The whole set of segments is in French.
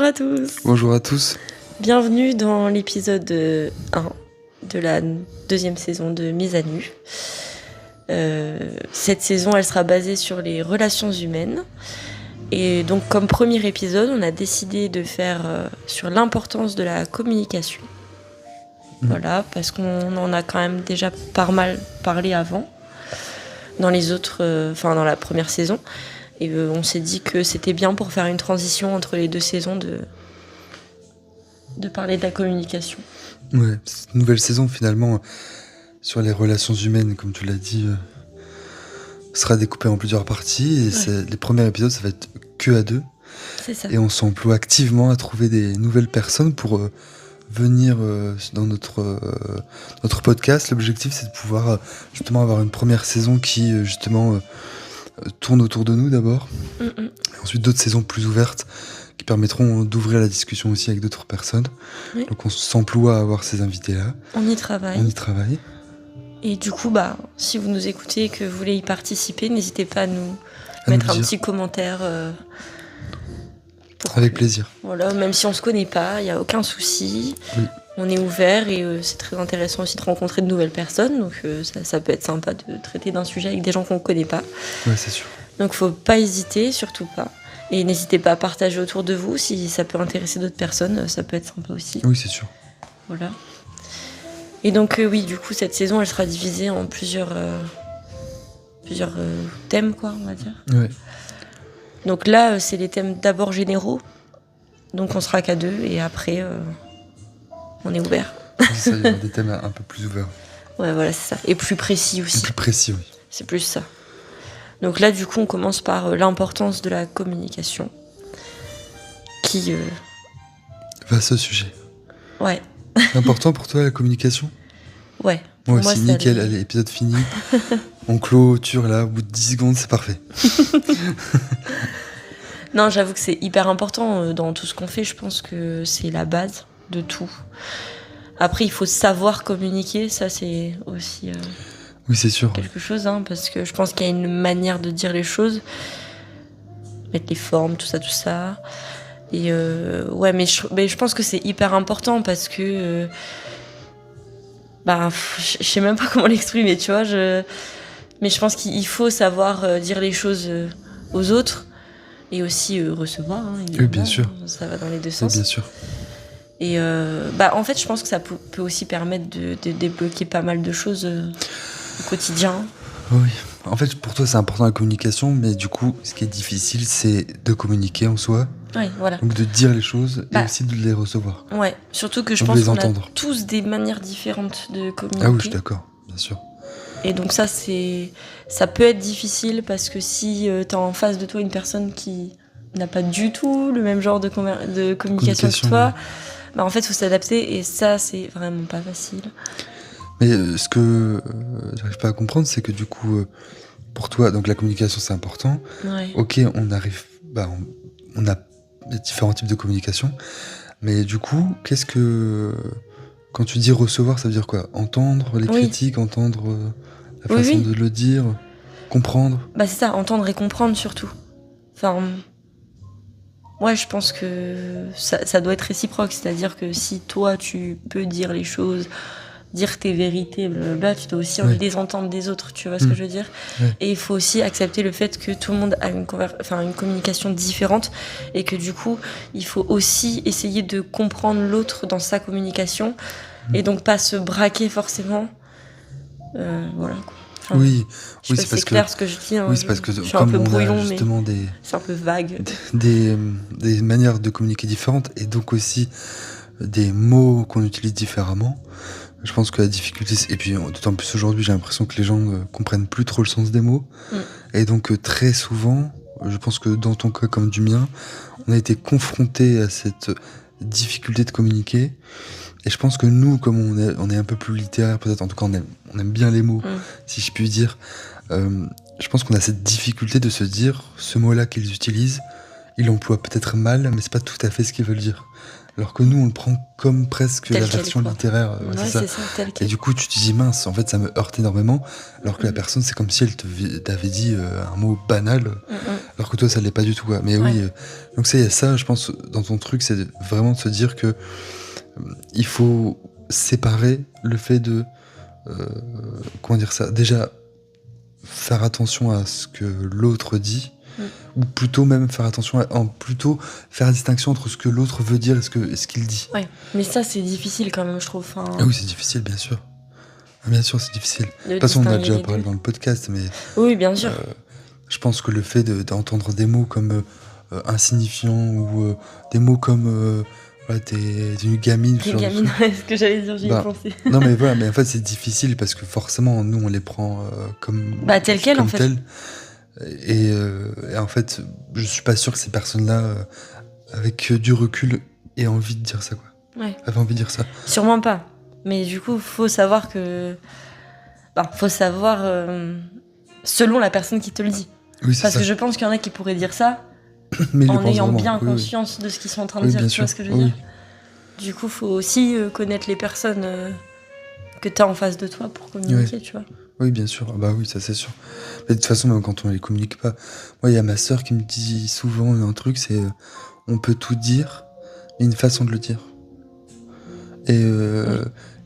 à tous. Bonjour à tous. Bienvenue dans l'épisode 1 de la deuxième saison de Mise à Nu. Cette saison, elle sera basée sur les relations humaines. Et donc, comme premier épisode, on a décidé de faire sur l'importance de la communication. Voilà, parce qu'on en a quand même déjà pas mal parlé avant, dans les autres, dans la première saison. Et on s'est dit que c'était bien pour faire une transition entre les deux saisons de parler de la communication. Ouais, cette nouvelle saison finalement sur les relations humaines, comme tu l'as dit, sera découpée en plusieurs parties. Et les premiers épisodes, ça va être que à deux. C'est ça. Et on s'emploie activement à trouver des nouvelles personnes pour venir dans notre podcast. L'objectif, c'est de pouvoir justement avoir une première saison qui tourne autour de nous d'abord. Et ensuite d'autres saisons plus ouvertes qui permettront d'ouvrir la discussion aussi avec d'autres personnes. Oui. Donc on s'emploie à avoir ces invités-là. On y travaille. Et du coup, si vous nous écoutez et que vous voulez y participer, n'hésitez pas à nous mettre un petit commentaire. Avec plaisir. Voilà, même si on se connaît pas, il n'y a aucun souci. Oui. On est ouvert et c'est très intéressant aussi de rencontrer de nouvelles personnes. Donc ça peut être sympa de traiter d'un sujet avec des gens qu'on ne connaît pas. Ouais, c'est sûr. Donc faut pas hésiter, surtout pas. Et n'hésitez pas à partager autour de vous si ça peut intéresser d'autres personnes, ça peut être sympa aussi. Oui, c'est sûr. Voilà. Et donc du coup cette saison elle sera divisée en plusieurs thèmes quoi, on va dire. Ouais. Donc là c'est les thèmes d'abord généraux. Donc on sera qu'à deux et après on est ouvert. C'est ça, il y aura des thèmes un peu plus ouverts. Ouais, voilà, c'est ça. Et plus précis aussi. Et plus précis, oui. C'est plus ça. Donc là, du coup, on commence par l'importance de la communication. Qui... Vaste sujet. Ouais. C'est important pour toi, la communication ? Ouais. Moi aussi, nickel. Allez, épisode fini. On clôture là, au bout de 10 secondes, c'est parfait. Non, j'avoue que c'est hyper important dans tout ce qu'on fait. Je pense que c'est la base de tout. Après, il faut savoir communiquer. Ça, c'est aussi... Oui, c'est sûr. Quelque chose, parce que je pense qu'il y a une manière de dire les choses, mettre les formes, tout ça. Et mais je pense que c'est hyper important parce que je sais même pas comment l'exprimer, tu vois. Mais je pense qu'il faut savoir dire les choses aux autres et aussi recevoir. Oui, bien sûr. Ça va dans les deux sens. Oui, bien sûr. Et en fait, je pense que ça peut aussi permettre de débloquer pas mal de choses. Au quotidien. Oui, en fait pour toi c'est important la communication, mais du coup ce qui est difficile c'est de communiquer en soi. Oui, voilà. Donc de dire les choses et aussi de les recevoir. Ouais, surtout que je pense qu'on a tous des manières différentes de communiquer. Ah oui, je suis d'accord, bien sûr. Et donc ça peut être difficile parce que si t'as en face de toi une personne qui n'a pas du tout le même genre de communication que toi, en fait faut s'adapter et ça c'est vraiment pas facile. Mais ce que j'arrive pas à comprendre, c'est que du coup, pour toi, donc la communication c'est important. Ouais. Ok, on a différents types de communication, mais du coup, quand tu dis recevoir, ça veut dire quoi ? Entendre les critiques, entendre la façon de le dire, comprendre ? C'est ça, entendre et comprendre surtout. Ouais, je pense que ça doit être réciproque, c'est-à-dire que si toi tu peux dire les choses, dire tes vérités, blablabla, tu dois aussi les entendre des autres, tu vois ce que je veux dire ? Et il faut aussi accepter le fait que tout le monde a une communication différente et que du coup, il faut aussi essayer de comprendre l'autre dans sa communication et donc pas se braquer forcément. Voilà. C'est parce clair ce que je dis. Oui, c'est parce que je suis un peu brouillon, justement mais c'est un peu vague. Des manières de communiquer différentes et donc aussi des mots qu'on utilise différemment. Je pense que la difficulté, et puis d'autant plus aujourd'hui, j'ai l'impression que les gens ne comprennent plus trop le sens des mots. Et donc très souvent, je pense que dans ton cas comme du mien, on a été confrontés à cette difficulté de communiquer. Et je pense que nous, comme on est un peu plus littéraire, peut-être, en tout cas on aime bien les mots, si je puis dire, je pense qu'on a cette difficulté de se dire, ce mot-là qu'ils utilisent, ils l'emploient peut-être mal, mais c'est pas tout à fait ce qu'ils veulent dire. Alors que nous, on le prend comme presque Tel la quel, version quoi. littéraire. Ouais, c'est ça, tel Et quel. du coup, tu te dis, mince, en fait, ça me heurte énormément. Alors que la personne, c'est comme si elle t'avait dit un mot banal, alors que toi, ça l'est pas du tout, quoi. Mais oui, donc ça, il y a ça, je pense, dans ton truc, c'est vraiment de se dire que il faut séparer le fait de... comment dire ça ? Déjà, faire attention à ce que l'autre dit, ou plutôt même faire attention plutôt faire la distinction entre ce que l'autre veut dire et ce qu'il dit. Ouais, mais ça c'est difficile quand même, je trouve. Enfin, Ah oui, c'est difficile, bien sûr. Bien sûr, c'est difficile. De toute façon, on a déjà parlé dans le podcast, mais oui, bien sûr. Je pense que le fait d'entendre des mots comme insignifiants ou des mots comme ouais, t'es une gamine. T'es une gamine, c'est ce que j'allais dire, j'y ai pensé. Non, mais voilà, mais en fait, c'est difficile parce que forcément, nous, on les prend comme. Bah, tel quel, en fait. Tel. Et en fait, je suis pas sûr que ces personnes-là, avec du recul, aient envie de dire ça, quoi. Ouais. Avaient envie de dire ça. Sûrement pas. Mais du coup, faut savoir que. Bah, faut savoir selon la personne qui te le dit. Oui, c'est parce ça. que je pense qu'il y en a qui pourraient dire ça mais en ayant vraiment. bien conscience de ce qu'ils sont en train de dire. Tu vois ce que je veux dire ? Du coup, faut aussi connaître les personnes que t'as en face de toi pour communiquer, tu vois. Oui, bien sûr. Bah oui, ça c'est sûr. Mais de toute façon, même quand on les communique pas. Moi, il y a ma sœur qui me dit souvent un truc, c'est on peut tout dire, mais une façon de le dire. Et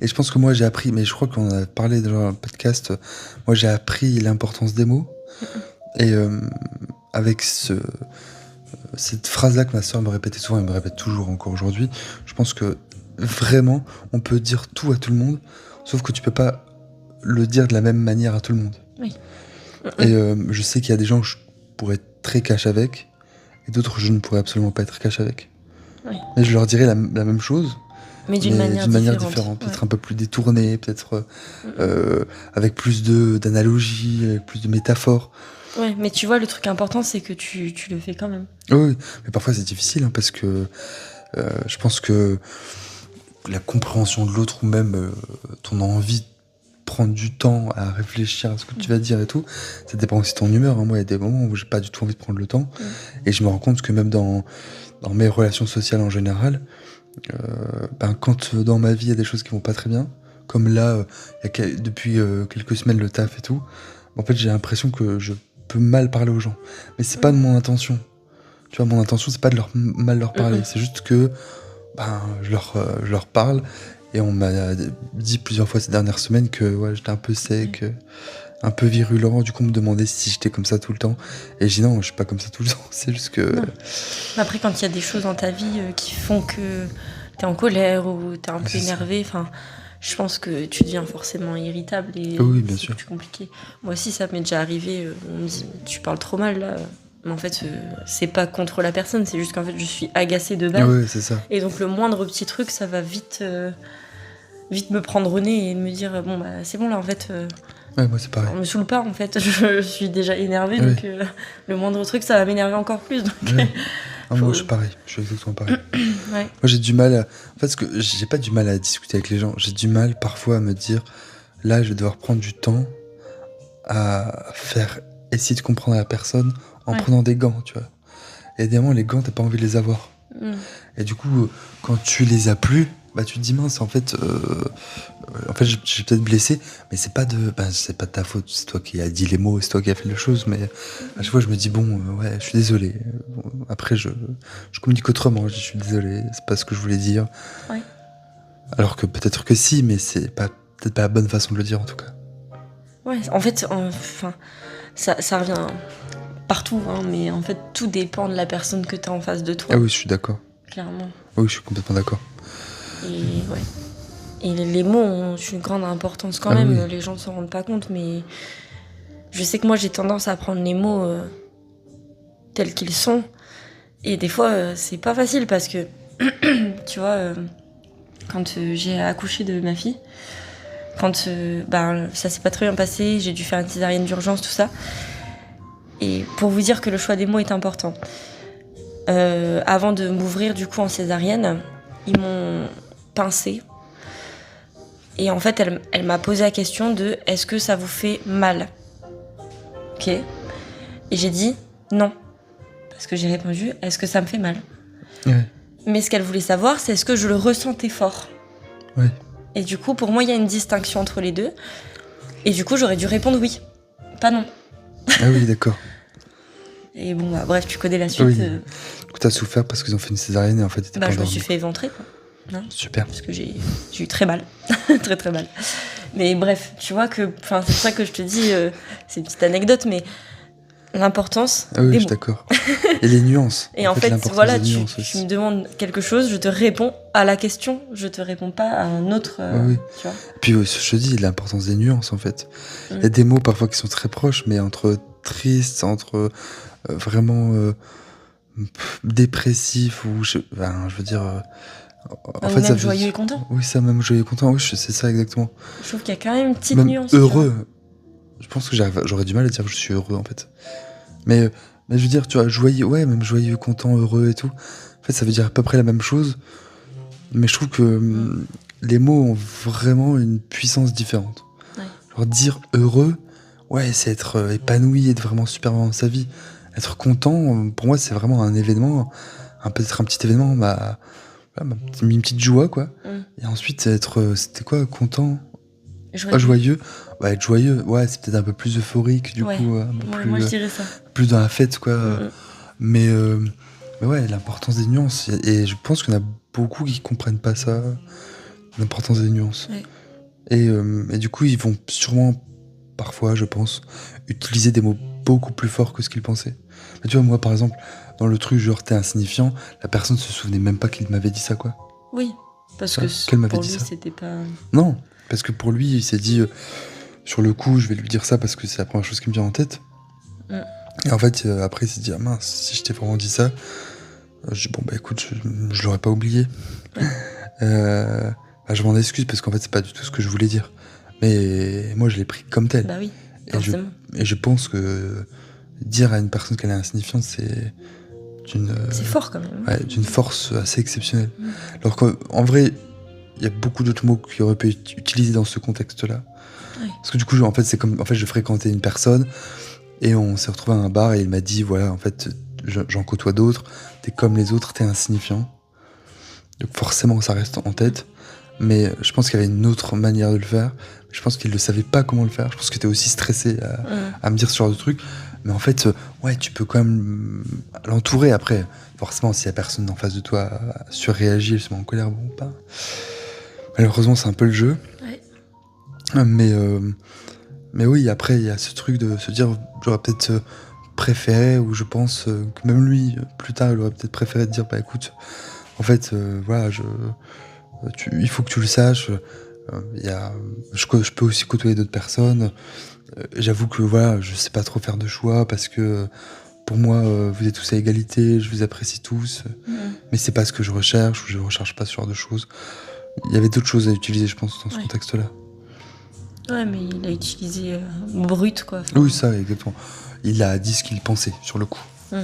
je pense que moi j'ai appris, mais je crois qu'on a parlé dans le podcast, moi j'ai appris l'importance des mots. Et avec cette phrase-là que ma sœur me répétait souvent, elle me répète toujours encore aujourd'hui, je pense que vraiment, on peut dire tout à tout le monde, sauf que tu peux pas le dire de la même manière à tout le monde. Oui. Et je sais qu'il y a des gens que je pourrais être très cash avec, et d'autres je ne pourrais absolument pas être cash avec. Oui. Mais je leur dirais la même chose, mais d'une manière différente. Peut-être un peu plus détournée, peut-être avec plus d'analogies, avec plus de métaphores. Ouais, mais tu vois, le truc important, c'est que tu le fais quand même. Oui, mais parfois c'est difficile, hein, parce que je pense que la compréhension de l'autre, ou même ton envie de prendre du temps à réfléchir à ce que tu vas dire et tout, ça dépend aussi de ton humeur. Hein. Moi, il y a des moments où j'ai pas du tout envie de prendre le temps, et je me rends compte que même dans mes relations sociales en général, quand dans ma vie il y a des choses qui vont pas très bien, comme là, depuis quelques semaines le taf et tout, en fait j'ai l'impression que je peux mal parler aux gens, mais c'est pas de mon intention. Tu vois, mon intention c'est pas de mal leur parler, c'est juste que je leur parle, et on m'a dit plusieurs fois ces dernières semaines que j'étais un peu sec, un peu virulent. Du coup on me demandait si j'étais comme ça tout le temps, et j'ai dit non, je suis pas comme ça tout le temps, c'est juste que... Non. Après, quand il y a des choses dans ta vie qui font que t'es en colère ou t'es un peu énervé, je pense que tu deviens forcément irritable, et oui, bien sûr. C'est plus compliqué. Moi aussi, ça m'est déjà arrivé, on me dit tu parles trop mal là, mais en fait c'est pas contre la personne, c'est juste qu'en fait je suis agacée de base. Oui, c'est ça. Et donc le moindre petit truc, ça va vite me prendre au nez et me dire bon bah c'est bon là en fait. Ouais, moi c'est pareil. On me saoule pas en fait, je suis déjà énervée, donc le moindre truc ça va m'énerver encore plus. Donc, moi je suis pareil, je suis exactement pareil. Ouais. Moi j'ai du mal en fait, j'ai pas du mal à discuter avec les gens, j'ai du mal parfois à me dire là je vais devoir prendre du temps à essayer de comprendre la personne en prenant des gants, tu vois. Et évidemment les gants t'as pas envie de les avoir. Et du coup quand tu les as plus, tu te dis mince, en fait j'ai peut-être blessé, mais c'est pas de ta faute, c'est toi qui as dit les mots, c'est toi qui as fait les choses, mais à chaque fois je me dis je suis désolé. Après je communique autrement, je suis désolé, c'est pas ce que je voulais dire. Ouais. Alors que peut-être que si, mais c'est peut-être pas la bonne façon de le dire en tout cas. Ouais, en fait, ça revient partout, hein, mais en fait tout dépend de la personne que t'as en face de toi. Ah oui, je suis d'accord. Clairement. Oui, je suis complètement d'accord. Et les mots ont une grande importance quand même, les gens ne s'en rendent pas compte, mais je sais que moi j'ai tendance à prendre les mots tels qu'ils sont, et des fois c'est pas facile parce que tu vois, quand j'ai accouché de ma fille, quand ça s'est pas très bien passé, j'ai dû faire une césarienne d'urgence, tout ça, et pour vous dire que le choix des mots est important, avant de m'ouvrir du coup en césarienne, ils m'ont pincée. Et en fait, elle m'a posé la question de « Est-ce que ça vous fait mal ?» Ok. Et j'ai dit « Non ». ce que j'ai répondu, est-ce que ça me fait mal? Ouais. Mais ce qu'elle voulait savoir, c'est est-ce que je le ressentais fort? Ouais. Et du coup, pour moi, il y a une distinction entre les deux. Et du coup, j'aurais dû répondre oui, pas non. Ah oui, d'accord. Et bon, bah, bref, tu connais la suite. Oui. Du coup, t'as souffert parce qu'ils ont fait une césarienne et en fait, t'étais pas Je me endormie. suis fait éventrer, quoi. Non, Super. parce que j'ai eu très mal. Très très mal. Mais bref, tu vois que. Enfin, c'est pour ça que je te dis, c'est une petite anecdote, mais l'importance Ah oui, des je suis mots. d'accord. Et les nuances. Et en fait, l'importance voilà, des tu nuances aussi. me demandes quelque chose, je te réponds à la question, je te réponds pas à un autre. Oui. Tu vois. Et puis, je te dis, l'importance des nuances, en fait. Mm. Il y a des mots parfois qui sont très proches, mais entre triste, entre vraiment dépressif, ou je veux dire. En Ou fait, ça même veut joyeux dire- et content. Oui, ça, même joyeux et content, oui, c'est ça exactement. Je trouve qu'il y a quand même une petite Même nuance. Tu vois. heureux. Je pense que j'aurais du mal à dire que je suis heureux, en fait. Mais je veux dire, tu vois, joyeux, ouais, même joyeux, content, heureux et tout. En fait, ça veut dire à peu près la même chose. Mais je trouve que les mots ont vraiment une puissance différente. Ouais. Genre, dire heureux, ouais, c'est être épanoui, être vraiment super dans sa vie. Être content, pour moi, c'est vraiment un événement, peut-être un petit événement, une petite joie, quoi. Et ensuite, c'était quoi, content? Joyeux. Ouais, être joyeux, ouais, c'est peut-être un peu plus euphorique, du coup, moi je dirais ça. plus dans la fête, quoi. Mais ouais, l'importance des nuances. Et je pense qu'il y en a beaucoup qui comprennent pas ça, l'importance des nuances. Ouais. Et du coup, ils vont sûrement, parfois, je pense, utiliser des mots beaucoup plus forts que ce qu'ils pensaient. Mais tu vois, moi, par exemple, dans le truc genre t'es insignifiant, la personne se souvenait même pas qu'il m'avait dit ça, quoi. Oui, parce Ouais, que qu'elle m'avait pour dit lui, ça. c'était pas. Non, parce que pour lui, il s'est dit, sur le coup, je vais lui dire ça parce que c'est la première chose qui me vient en tête. Et en fait, après, il s'est dit, ah mince, si je t'ai vraiment dit ça, je dis, bon, bah écoute, je l'aurais pas oublié. Je m'en excuse parce qu'en fait, c'est pas du tout ce que je voulais dire. Mais moi, je l'ai pris comme tel. Bah oui, forcément. Et je pense que dire à une personne qu'elle est insignifiante, c'est c'est fort quand même. Ouais, d'une force assez exceptionnelle. Alors qu'en vrai, il y a beaucoup d'autres mots qui auraient pu être utilisés dans ce contexte-là. Ouais. Parce que du coup, en fait, c'est comme, en fait, je fréquentais une personne et on s'est retrouvé à un bar et il m'a dit, voilà, en fait, j'en côtoie d'autres, t'es comme les autres, t'es insignifiant. Donc forcément, ça reste en tête. Mais je pense qu'il y avait une autre manière de le faire. Je pense qu'il ne savait pas comment le faire. Je pense qu'il était aussi stressé à me dire ce genre de truc. Mais en fait, ouais, tu peux quand même l'entourer après. Forcément, si la personne en face de toi surréagit, elle se met en colère, bon, pas. Malheureusement, c'est un peu le jeu. Ouais. Mais oui, après, il y a ce truc de se dire, j'aurais peut-être préféré, ou je pense que même lui, plus tard, il aurait peut-être préféré te dire, bah écoute, en fait, voilà, il faut que tu le saches. Je peux aussi côtoyer d'autres personnes. J'avoue que voilà, je sais pas trop faire de choix parce que pour moi, vous êtes tous à égalité, je vous apprécie tous. Mais c'est pas ce que je recherche, ou je recherche pas ce genre de choses. Il y avait d'autres choses à utiliser, je pense, dans ce contexte-là. Ouais, mais il a utilisé brut, quoi. Enfin... Oui, ça, exactement. Il a dit ce qu'il pensait sur le coup. Et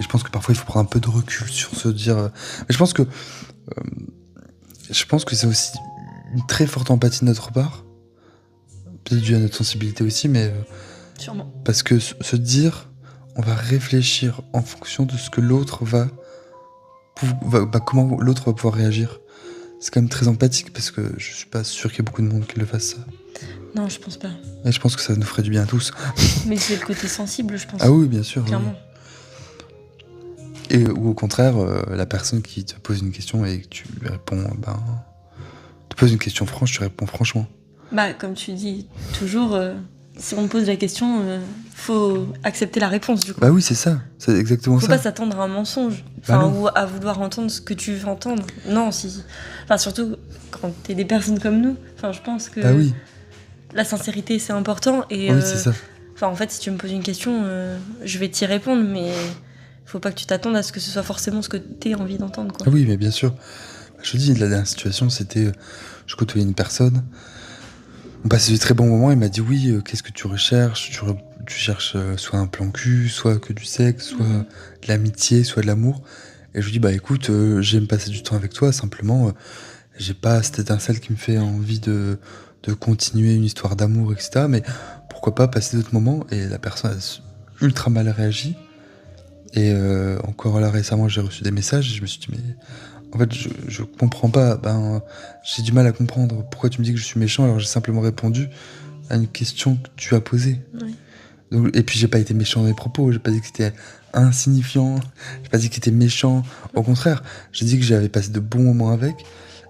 je pense que parfois, il faut prendre un peu de recul sur se dire. Mais je pense que c'est aussi une très forte empathie de notre part. Peut-être dû à notre sensibilité aussi, mais. Sûrement. Parce que se dire, on va réfléchir en fonction de ce que l'autre comment l'autre va pouvoir réagir. C'est quand même très empathique parce que je suis pas sûr qu'il y ait beaucoup de monde qui le fasse ça. Non, je pense pas. Et je pense que ça nous ferait du bien à tous. Mais c'est le côté sensible, je pense. Ah oui, bien sûr. Clairement. Oui. Ou au contraire, la personne qui te pose une question et que tu lui réponds, te pose une question franche, tu réponds franchement. Bah, comme tu dis toujours, si on me pose la question, faut accepter la réponse, du coup. Bah oui, c'est ça. C'est exactement ça. Faut pas s'attendre à un mensonge. Enfin, ou à vouloir entendre ce que tu veux entendre. Non, si. Enfin, surtout quand t'es des personnes comme nous. Enfin, je pense que. Bah oui. La sincérité, c'est important. Et, oui, c'est ça. Enfin, en fait, si tu me poses une question, je vais t'y répondre, mais faut pas que tu t'attendes à ce que ce soit forcément ce que t'aies envie d'entendre, quoi. Ah oui, mais bien sûr. Je te dis, la dernière situation, c'était... je côtoyais une personne. On passait de très bons moments. Il m'a dit, oui, qu'est-ce que tu recherches ? Tu cherches soit un plan cul, soit que du sexe, soit de l'amitié, soit de l'amour. Et je lui dis, bah écoute, j'aime passer du temps avec toi. Simplement, j'ai pas cette étincelle qui me fait envie de continuer une histoire d'amour, etc. Mais pourquoi pas passer d'autres moments ? Et la personne a ultra mal réagi. Et encore là récemment, j'ai reçu des messages et je me suis dit, mais en fait, je comprends pas. J'ai du mal à comprendre pourquoi tu me dis que je suis méchant alors j'ai simplement répondu à une question que tu as posée. Oui. Et puis j'ai pas été méchant dans mes propos, j'ai pas dit que c'était insignifiant, j'ai pas dit qu'il était méchant. Au contraire, j'ai dit que j'avais passé de bons moments avec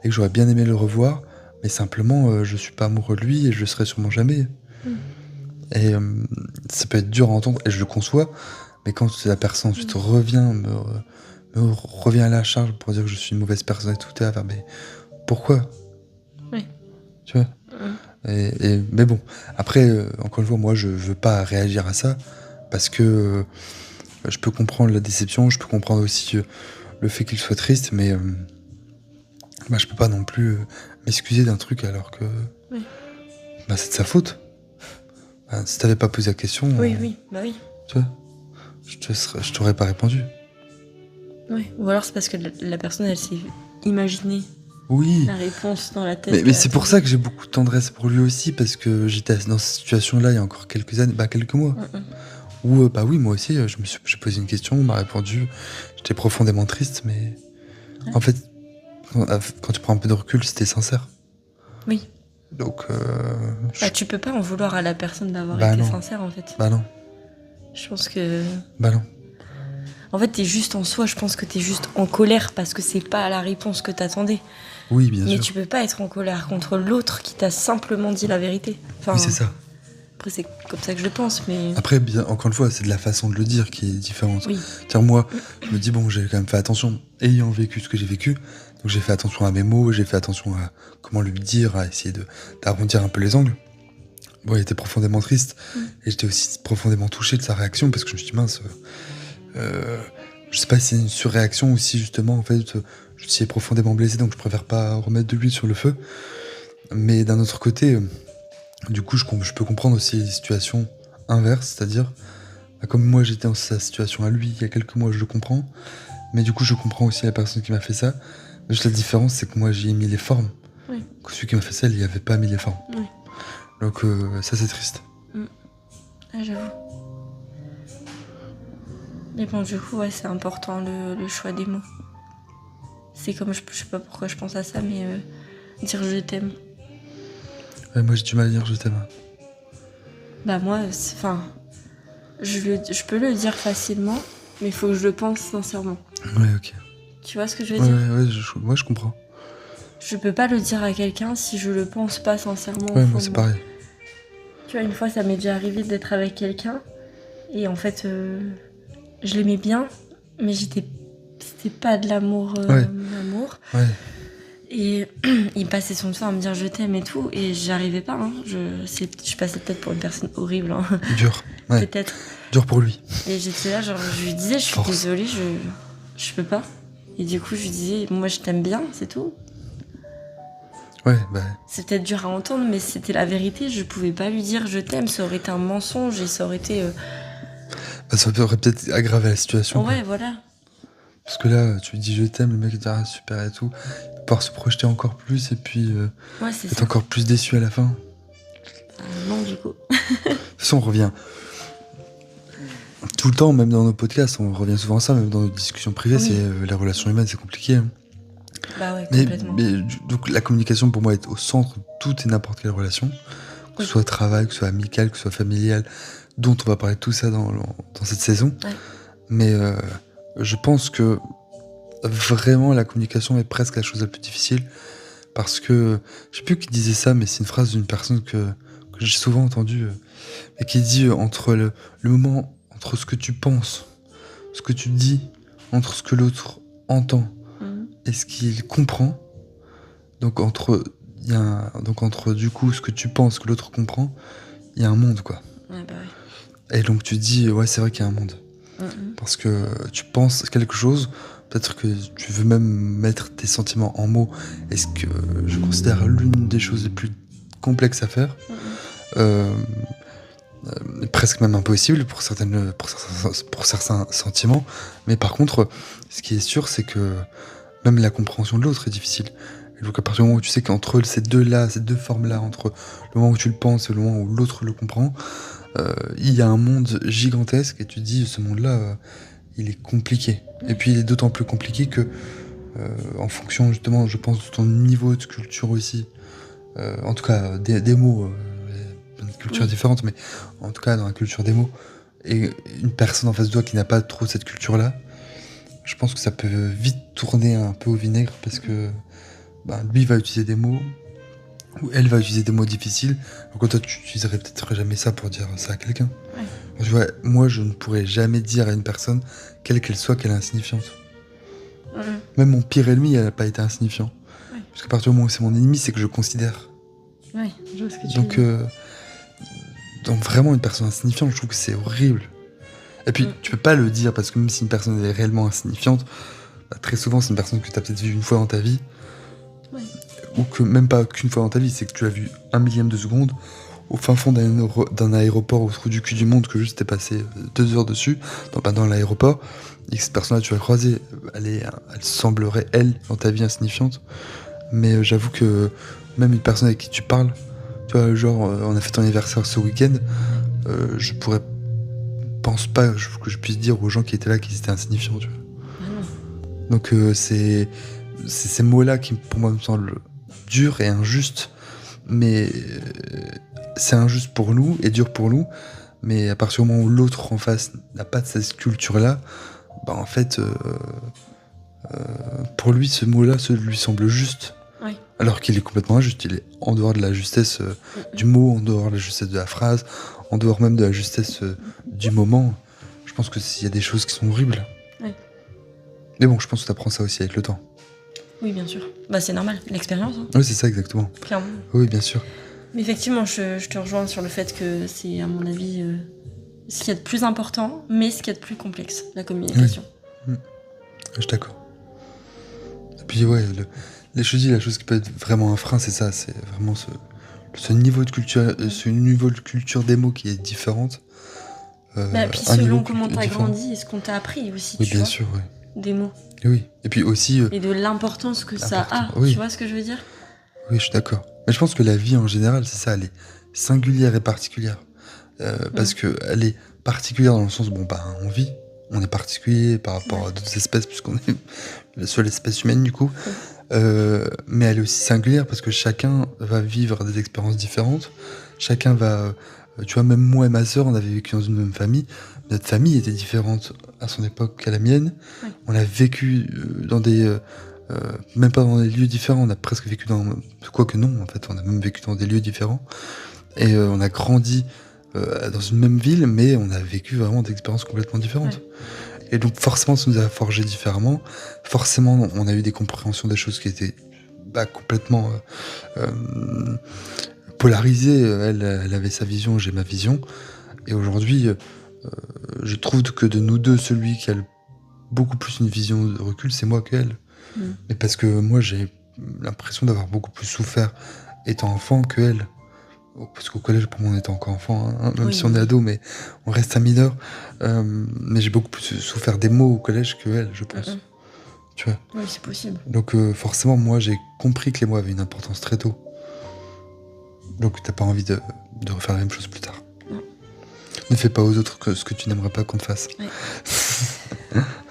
et que j'aurais bien aimé le revoir, mais simplement je suis pas amoureux de lui et je le serai sûrement jamais. Et ça peut être dur à entendre et je le conçois, mais quand la personne ensuite revient revient à la charge pour dire que je suis une mauvaise personne et tout, t'es là, mais pourquoi? Oui. Tu vois? Mais bon, après, encore une fois, moi je veux pas réagir à ça parce que je peux comprendre la déception, je peux comprendre aussi le fait qu'il soit triste, mais je peux pas non plus m'excuser d'un truc alors que c'est de sa faute. Si t'avais pas posé la question, Oui, bah oui. tu vois, je t'aurais pas répondu. Oui, ou alors c'est parce que la personne, elle s'est imaginée Oui. la réponse dans la tête. Mais c'est pour ça que j'ai beaucoup de tendresse pour lui aussi, parce que j'étais dans cette situation-là il y a encore quelques années, quelques mois. Où, oui, moi aussi, j'ai posé une question, on m'a répondu, j'étais profondément triste, mais en fait, quand tu prends un peu de recul, c'était sincère. Oui. Donc, tu peux pas en vouloir à la personne d'avoir été sincère, en fait. Non. Je pense que... non. En fait, t'es juste en soi, je pense que t'es juste en colère parce que c'est pas la réponse que t'attendais. Oui, bien sûr. Mais tu peux pas être en colère contre l'autre qui t'a simplement dit la vérité. Oui, c'est ça. Après, c'est comme ça que je le pense, mais... Après, encore une fois, c'est de la façon de le dire qui est différente. Oui. C'est-à-dire, moi, je me dis, bon, j'ai quand même fait attention, ayant vécu ce que j'ai vécu, donc j'ai fait attention à mes mots, j'ai fait attention à comment lui dire, à essayer d'arrondir un peu les angles. Bon, il était profondément triste, et j'étais aussi profondément touché de sa réaction, parce que je me suis dit, mince, je sais pas si c'est une surréaction ou si justement, en fait, je suis profondément blessé, donc je préfère pas remettre de l'huile sur le feu. Mais d'un autre côté, du coup, je peux comprendre aussi les situations inverses, c'est-à-dire, comme moi j'étais dans sa situation à lui il y a quelques mois, je le comprends, mais du coup, je comprends aussi la personne qui m'a fait ça. Juste la différence, c'est que moi j'ai mis les formes. Oui. Que celui qui m'a fait ça, il n'y avait pas mis les formes. Oui. Donc, ça, c'est triste. J'avoue. Mais bon, du coup, c'est important le choix des mots. C'est comme, je sais pas pourquoi je pense à ça, mais dire je t'aime. Ouais, moi j'ai du mal à dire je t'aime. Moi, je peux le dire facilement, mais il faut que je le pense sincèrement. Ouais, ok. Tu vois ce que je veux dire? Ouais, je comprends. Je peux pas le dire à quelqu'un si je le pense pas sincèrement. Ouais, moi c'est pareil. Tu vois, une fois, ça m'est déjà arrivé d'être avec quelqu'un, et en fait, je l'aimais bien, mais c'était pas de l'amour. L'amour. Ouais. Et il passait son temps à me dire je t'aime et tout, et j'arrivais pas. Je passais peut-être pour une personne horrible. Dur. Ouais. Peut-être. Dur pour lui. Et j'étais là, genre, je lui disais, je suis désolée, je peux pas. Et du coup, je lui disais, moi je t'aime bien, c'est tout. Ouais, C'est peut-être dur à entendre, mais c'était la vérité. Je pouvais pas lui dire je t'aime, ça aurait été un mensonge et ça aurait été. Ça aurait peut-être aggravé la situation. Ouais, voilà. Parce que là, tu lui dis je t'aime, le mec il dit super et tout. Il va pouvoir se projeter encore plus et puis être encore plus déçu à la fin. Non, du coup. De toute façon, on revient tout le temps, même dans nos podcasts, on revient souvent à ça, même dans nos discussions privées, c'est les relations humaines, c'est compliqué. Hein. Ouais, complètement. Donc la communication pour moi est au centre de toute et n'importe quelle relation, que ce soit travail, que ce soit amical, que ce soit familial, dont on va parler de tout ça dans cette saison. Ouais. Mais je pense que vraiment la communication est presque la chose la plus difficile, parce que je sais plus qui disait ça, mais c'est une phrase d'une personne que j'ai souvent entendue, et qui dit entre le moment, entre ce que tu penses, ce que tu dis, entre ce que l'autre entend et ce qu'il comprend, donc entre du coup ce que tu penses, ce que l'autre comprend, il y a un monde, quoi. Ouais, bah oui. Et donc tu dis ouais, c'est vrai qu'il y a un monde. Parce que tu penses quelque chose, peut-être que tu veux même mettre tes sentiments en mots, et ce que je considère l'une des choses les plus complexes à faire, presque même impossible pour certains sentiments. Mais par contre, ce qui est sûr, c'est que même la compréhension de l'autre est difficile. Et donc à partir du moment où tu sais qu'entre ces deux formes-là, entre le moment où tu le penses et le moment où l'autre le comprend, il y a un monde gigantesque, et tu te dis, ce monde-là, il est compliqué. Et puis il est d'autant plus compliqué que, en fonction justement, je pense, de ton niveau de culture aussi, en tout cas des mots, une culture différente, mais en tout cas dans la culture des mots, et une personne en face de toi qui n'a pas trop cette culture-là, je pense que ça peut vite tourner un peu au vinaigre parce que lui va utiliser des mots, ou elle va utiliser des mots difficiles, alors que toi tu n'utiliserais peut-être jamais ça pour dire ça à quelqu'un. Ouais. Tu vois, moi je ne pourrais jamais dire à une personne, quelle qu'elle soit, qu'elle est insignifiante. Même mon pire ennemi, elle n'a pas été insignifiant. Parce qu'à partir du moment où c'est mon ennemi, c'est que je considère. Ouais, je vois ce que tu veux dire. Donc vraiment une personne insignifiante, je trouve que c'est horrible. Et puis tu peux pas le dire parce que même si une personne est réellement insignifiante, très souvent c'est une personne que tu as peut-être vue une fois dans ta vie, ou que même pas qu'une fois dans ta vie, c'est que tu l'as vue 1/1000 de seconde au fin fond d'un aéroport au trou du cul du monde, que juste t'es passé 2 heures dessus dans l'aéroport, et que cette personne-là tu vas croiser, elle semblerait elle dans ta vie insignifiante, mais j'avoue que même une personne avec qui tu parles, tu vois, genre on a fait ton anniversaire ce week-end, je pense pas que je puisse dire aux gens qui étaient là qu'ils étaient insignifiants, tu vois. Donc c'est ces mots-là qui pour moi me semblent durs et injustes, mais c'est injuste pour nous et dur pour nous, mais à partir du moment où l'autre en face n'a pas de cette culture-là, en fait pour lui ce mot-là lui semble juste. Alors qu'il est complètement injuste, il est en dehors de la justesse du mot, en dehors de la justesse de la phrase, en dehors même de la justesse du moment. Je pense que s'il y a des choses qui sont horribles. Mais bon, je pense que tu apprends ça aussi avec le temps. Oui, bien sûr. C'est normal, l'expérience. Oui, c'est ça exactement. Clairement. Oui, bien sûr. Mais effectivement, je te rejoins sur le fait que c'est, à mon avis, ce qu'il y a de plus important, mais ce qu'il y a de plus complexe, la communication. Je suis d'accord. Et puis je dis, la chose qui peut être vraiment un frein, c'est ça, c'est vraiment ce niveau de culture des mots qui est différente. Puis selon comment t'as grandi et ce qu'on t'a appris aussi, oui, bien sûr, oui. Des mots. Oui, et puis aussi... et de l'importance que ça a, tu vois ce que je veux dire ? Oui, je suis d'accord. Mais je pense que la vie en général, c'est ça, elle est singulière et particulière. Parce qu'elle est particulière dans le sens, on vit, on est particulier par rapport à d'autres espèces, puisqu'on est la seule espèce humaine du coup. Mais elle est aussi singulière parce que chacun va vivre des expériences différentes. Chacun va... tu vois, même moi et ma sœur, on avait vécu dans une même famille. Notre famille était différente à son époque qu'à la mienne. On a vécu dans des... même pas dans des lieux différents, on a presque vécu dans... Quoique non, en fait, on a même vécu dans des lieux différents. Et on a grandi dans une même ville, mais on a vécu vraiment des expériences complètement différentes. Et donc forcément, ça nous a forgé différemment. Forcément, on a eu des compréhensions des choses qui étaient complètement polarisées. Elle avait sa vision, j'ai ma vision. Et aujourd'hui, je trouve que de nous deux, celui qui a beaucoup plus une vision de recul, c'est moi qu'elle. Mais parce que moi, j'ai l'impression d'avoir beaucoup plus souffert étant enfant qu'elle. Parce qu'au collège, pour moi, on était encore enfant, même si on est ado, mais on reste un mineur. Mais j'ai beaucoup plus souffert des mots au collège qu'elle, je pense. Tu vois ? Oui, c'est possible. Donc forcément, moi, j'ai compris que les mots avaient une importance très tôt. Donc t'as pas envie de refaire la même chose plus tard. Non. Ne fais pas aux autres ce que tu n'aimerais pas qu'on te fasse.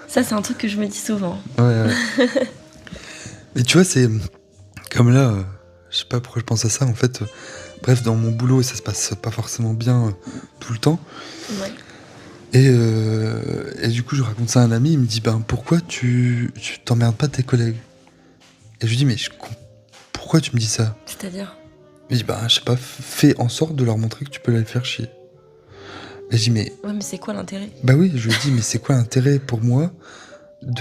Ça, c'est un truc que je me dis souvent. Ouais. Mais tu vois, c'est comme là, je sais pas pourquoi je pense à ça, en fait... Bref, dans mon boulot, ça se passe pas forcément bien tout le temps. Et du coup, je raconte ça à un ami, il me dit pourquoi tu t'emmerdes pas tes collègues ? Et je lui dis mais pourquoi tu me dis ça ? C'est-à-dire ? Il me dit je sais pas, fais en sorte de leur montrer que tu peux les faire chier. Et je dis mais... Ouais, mais c'est quoi l'intérêt ? Oui, je lui dis mais c'est quoi l'intérêt pour moi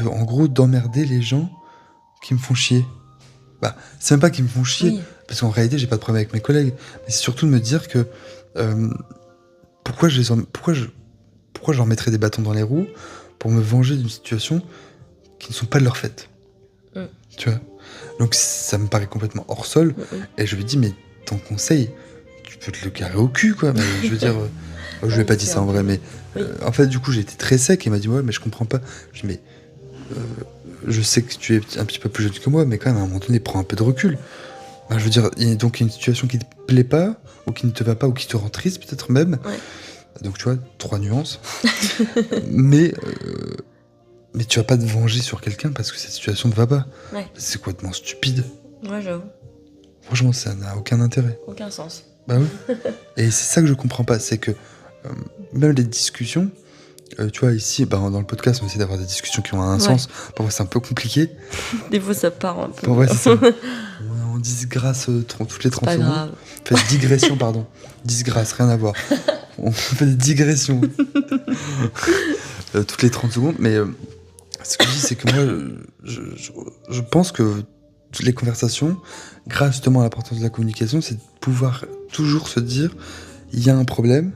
en gros d'emmerder les gens qui me font chier ? C'est même pas qu'ils me font chier, parce qu'en réalité j'ai pas de problème avec mes collègues, mais c'est surtout de me dire que pourquoi je leur mettrais des bâtons dans les roues pour me venger d'une situation qui ne sont pas de leur fait. Tu vois ? Donc ça me paraît complètement hors sol, et je lui dis mais ton conseil, tu peux te le carrer au cul quoi. Je veux dire, je lui ai pas dit ça en vrai, mais en fait du coup j'ai été très sec, et il m'a dit ouais mais je comprends pas. Je dis mais je sais que tu es un petit peu plus jeune que moi, mais quand même, à un moment donné, prends un peu de recul. Je veux dire, il y a donc une situation qui te plaît pas, ou qui ne te va pas, ou qui te rend triste, peut-être même. Donc, tu vois, 3 nuances. Mais Mais tu vas pas te venger sur quelqu'un parce que cette situation ne va pas. Ouais. C'est complètement stupide. Ouais, j'avoue. Franchement, ça n'a aucun intérêt. Aucun sens. Bah oui. Et c'est ça que je comprends pas, c'est que même les discussions, tu vois, ici, dans le podcast, on essaie d'avoir des discussions qui ont un sens. Parfois, c'est un peu compliqué. Des fois, ça part un peu. Parfois, c'est ça. On disgrâce toutes les 30 pas secondes. grave. On fait digression, pardon. Disgrâce, rien à voir. On fait des digressions. Toutes les 30 secondes. Mais ce que je dis, c'est que moi, je pense que toutes les conversations, grâce justement à l'importance de la communication, c'est de pouvoir toujours se dire, il y a un problème,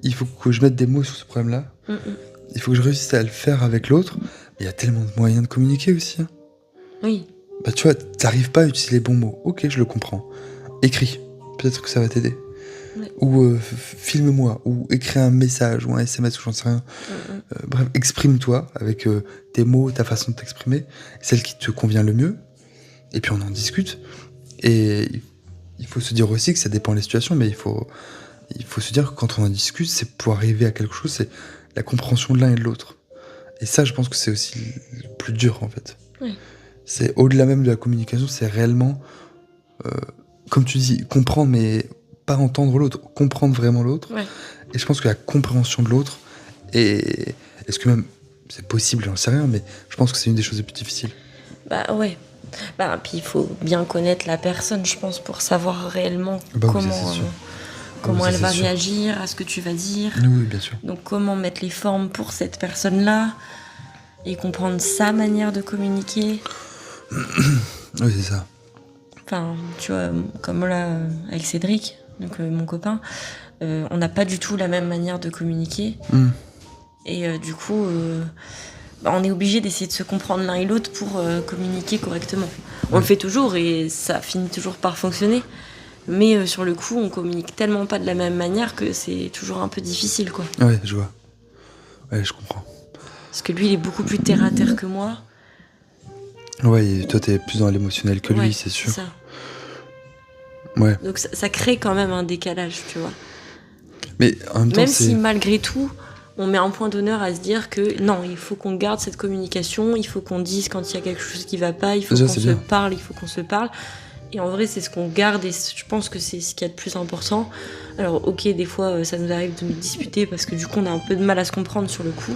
il faut que je mette des mots sur ce problème-là, il faut que je réussisse à le faire avec l'autre. Mais il y a tellement de moyens de communiquer aussi. Hein. Oui. Bah tu vois, t'arrives pas à utiliser les bons mots. Ok, je le comprends. Écris. Peut-être que ça va t'aider. Ouais. Ou filme-moi. Ou écris un message ou un SMS ou j'en sais rien. Bref, exprime-toi avec tes mots, ta façon de t'exprimer, celle qui te convient le mieux. Et puis on en discute. Et il faut se dire aussi que ça dépend des situations, mais il faut se dire que quand on en discute, c'est pour arriver à quelque chose, c'est la compréhension de l'un et de l'autre. Et ça, je pense que c'est aussi le plus dur, en fait. Oui. C'est au-delà même de la communication, c'est réellement, comme tu dis, comprendre, mais pas entendre l'autre, comprendre vraiment l'autre. Ouais. Et je pense que la compréhension de l'autre, et est-ce que même c'est possible, j'en sais rien, mais je pense que c'est une des choses les plus difficiles. Bah ouais. Bah, puis il faut bien connaître la personne, je pense, pour savoir réellement comment elle va réagir à ce que tu vas dire. Oui, bien sûr. Donc comment mettre les formes pour cette personne-là et comprendre sa manière de communiquer. Oui, c'est ça. Enfin, tu vois, comme là, avec Cédric, donc mon copain, on n'a pas du tout la même manière de communiquer. Et du coup, on est obligé d'essayer de se comprendre l'un et l'autre pour communiquer correctement. On le fait toujours et ça finit toujours par fonctionner. Mais sur le coup, on communique tellement pas de la même manière que c'est toujours un peu difficile, quoi. Ouais, je vois. Ouais, je comprends. Parce que lui, il est beaucoup plus terre-à-terre que moi. Ouais, et toi, t'es plus dans l'émotionnel que lui, Ouais, c'est sûr. C'est ça. Ouais. Donc ça crée quand même un décalage, tu vois. Mais en même temps, même si malgré tout, on met un point d'honneur à se dire que non, il faut qu'on garde cette communication, il faut qu'on dise quand il y a quelque chose qui va pas, il faut qu'on se parle, il faut qu'on se parle. Et en vrai, c'est ce qu'on garde et je pense que c'est ce qu'il y a de plus important. Alors ok, des fois, ça nous arrive de nous disputer parce que du coup, on a un peu de mal à se comprendre sur le coup.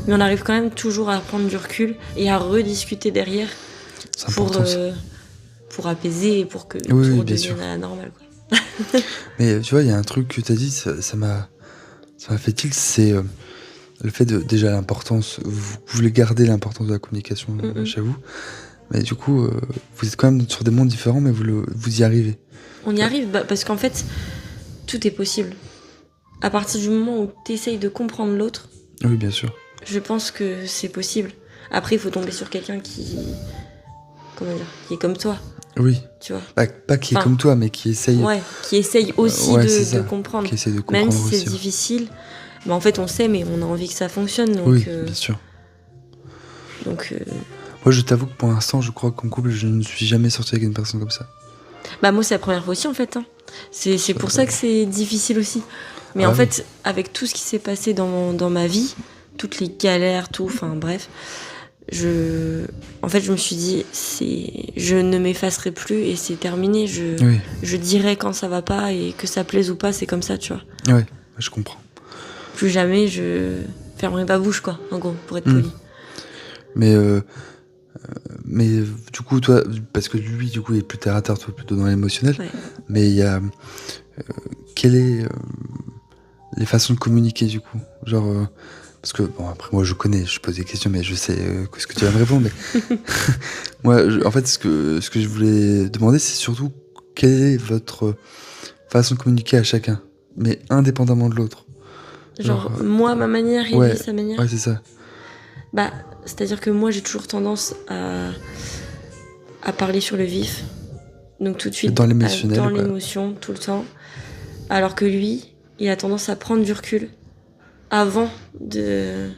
Mais on arrive quand même toujours à prendre du recul et à rediscuter derrière pour apaiser et pour que tout redevienne à la normale, quoi. Mais tu vois, il y a un truc que tu as dit, ça m'a fait tilt, c'est le fait de, déjà l'importance, vous voulez garder l'importance de la communication chez vous, mais du coup, vous êtes quand même sur des mondes différents, mais vous y arrivez. On y arrive, parce qu'en fait, tout est possible. À partir du moment où tu essayes de comprendre l'autre, oui, bien sûr. Je pense que c'est possible. Après, il faut tomber sur quelqu'un qui est comme toi. Oui. Tu vois. Pas qui est comme toi, mais qui essaye. Ouais, qui essaye aussi de comprendre. Qui essaye de comprendre. Même si aussi, c'est difficile. Mais en fait, on sait, mais on a envie que ça fonctionne. Donc, oui, bien sûr. Donc. Moi, je t'avoue que pour l'instant, je crois qu'en couple, je ne suis jamais sorti avec une personne comme ça. Bah moi, c'est la première fois aussi, en fait. Hein. C'est pour ça que c'est difficile aussi. Mais en fait, avec tout ce qui s'est passé dans ma vie, toutes les galères, tout, enfin bref, je me suis dit, je ne m'effacerai plus et c'est terminé. Je dirai quand ça va pas et que ça plaise ou pas, c'est comme ça, tu vois. Ouais, je comprends. Plus jamais je fermerai ma bouche, quoi, en gros, pour être poli. Mais du coup, toi, parce que lui, du coup, il est plus terre à terre, toi, plutôt dans l'émotionnel. Ouais. Mais il y a quelles est les façons de communiquer, du coup, genre. Parce que, bon, après, moi, je pose des questions, mais je sais ce que tu vas me répondre. Mais moi, en fait, ce que je voulais demander, c'est surtout quelle est votre façon de communiquer à chacun, mais indépendamment de l'autre. Genre moi, ma manière et lui, sa manière. Ouais, c'est ça. Bah, c'est-à-dire que moi, j'ai toujours tendance à parler sur le vif. Donc, tout de suite, dans l'émotionnel, dans l'émotion, tout le temps. Alors que lui, il a tendance à prendre du recul avant de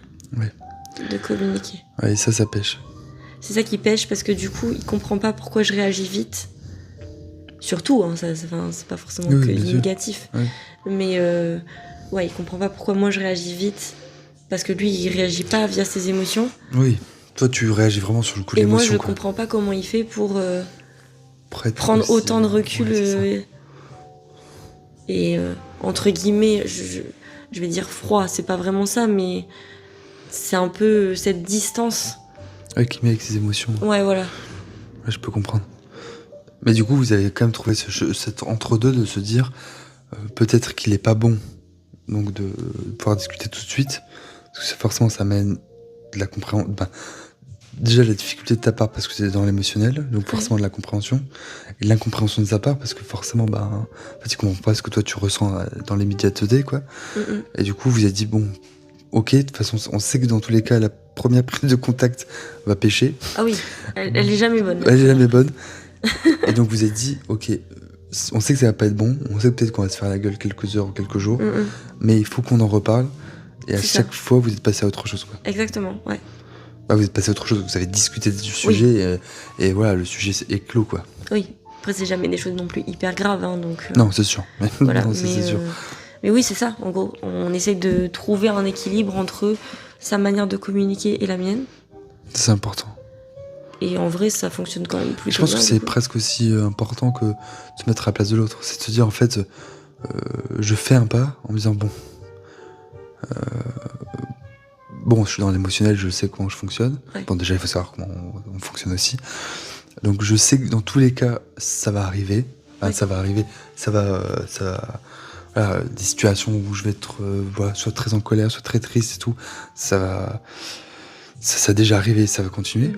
communiquer. Ouais, et ça pêche. C'est ça qui pêche parce que du coup, il comprend pas pourquoi je réagis vite. Surtout, hein, c'est pas forcément que négatif. Ouais. Mais il comprend pas pourquoi moi je réagis vite Parce que lui, il réagit pas via ses émotions. Oui. Toi, tu réagis vraiment sur le coup de Et moi, l'émotion. je comprends pas comment il fait pour prendre aussi, autant de recul. Et entre guillemets, je vais dire froid, c'est pas vraiment ça, mais c'est un peu cette distance. Ouais, qui met avec ses émotions. Ouais, voilà. Ouais, je peux comprendre. Mais du coup, vous avez quand même trouvé cet entre-deux de se dire peut-être qu'il est pas bon, donc de pouvoir discuter tout de suite, parce que forcément ça mène de la compréhension. Déjà la difficulté de ta part parce que c'est dans l'émotionnel, donc forcément de la compréhension, et l'incompréhension de sa part parce que forcément en fait, il comprend pas ce que toi tu ressens dans l'immédiateté, quoi. Et du coup, vous avez dit bon, ok, de toute façon, on sait que dans tous les cas, la première prise de contact va pêcher. Ah oui, elle est jamais bonne. Elle est jamais bonne. Et donc vous avez dit, ok, on sait que ça va pas être bon, on sait peut-être qu'on va se faire la gueule quelques heures ou quelques jours, mais il faut qu'on en reparle. Et à chaque fois, vous êtes passé à autre chose, quoi. Exactement, ouais. Vous êtes passé à autre chose, vous avez discuté du sujet, et voilà, le sujet est clos, quoi. Oui, après c'est jamais des choses non plus hyper graves, hein, donc... Non, c'est sûr. Voilà, non, c'est sûr. Mais oui, c'est ça, en gros. On essaye de trouver un équilibre entre sa manière de communiquer et la mienne. C'est important. Et en vrai, ça fonctionne quand même plutôt bien. Je pense que c'est presque aussi important que de se mettre à la place de l'autre. C'est de se dire, en fait, je fais un pas en me disant, bon, je suis dans l'émotionnel, je sais comment je fonctionne. Ouais. Bon, déjà, il faut savoir comment on fonctionne aussi. Donc, je sais que dans tous les cas, ça va arriver. Enfin, ça va arriver. Ça va voilà, des situations où je vais être soit très en colère, soit très triste et tout. Ça a déjà arrivé, ça va continuer.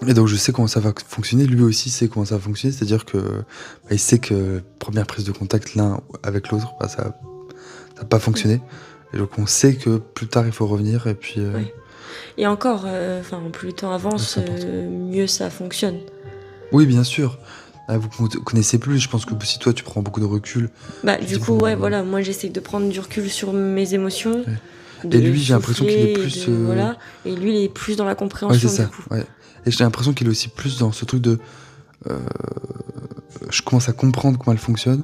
Et donc je sais comment ça va fonctionner, lui aussi sait comment ça va fonctionner, c'est-à-dire que il sait que première prise de contact l'un avec l'autre, ça n'a pas fonctionné. Et donc on sait que plus tard il faut revenir et puis... Et encore, plus le temps avance, mieux ça fonctionne. Oui, bien sûr. Vous connaissez plus, je pense que si toi tu prends beaucoup de recul... Du coup, voilà, moi j'essaie de prendre du recul sur mes émotions. Ouais. Et lui, j'ai l'impression qu'il est plus... Voilà, et lui, il est plus dans la compréhension, c'est ça, du coup. Ouais. Et j'ai l'impression qu'il est aussi plus dans ce truc de... je commence à comprendre comment elle fonctionne.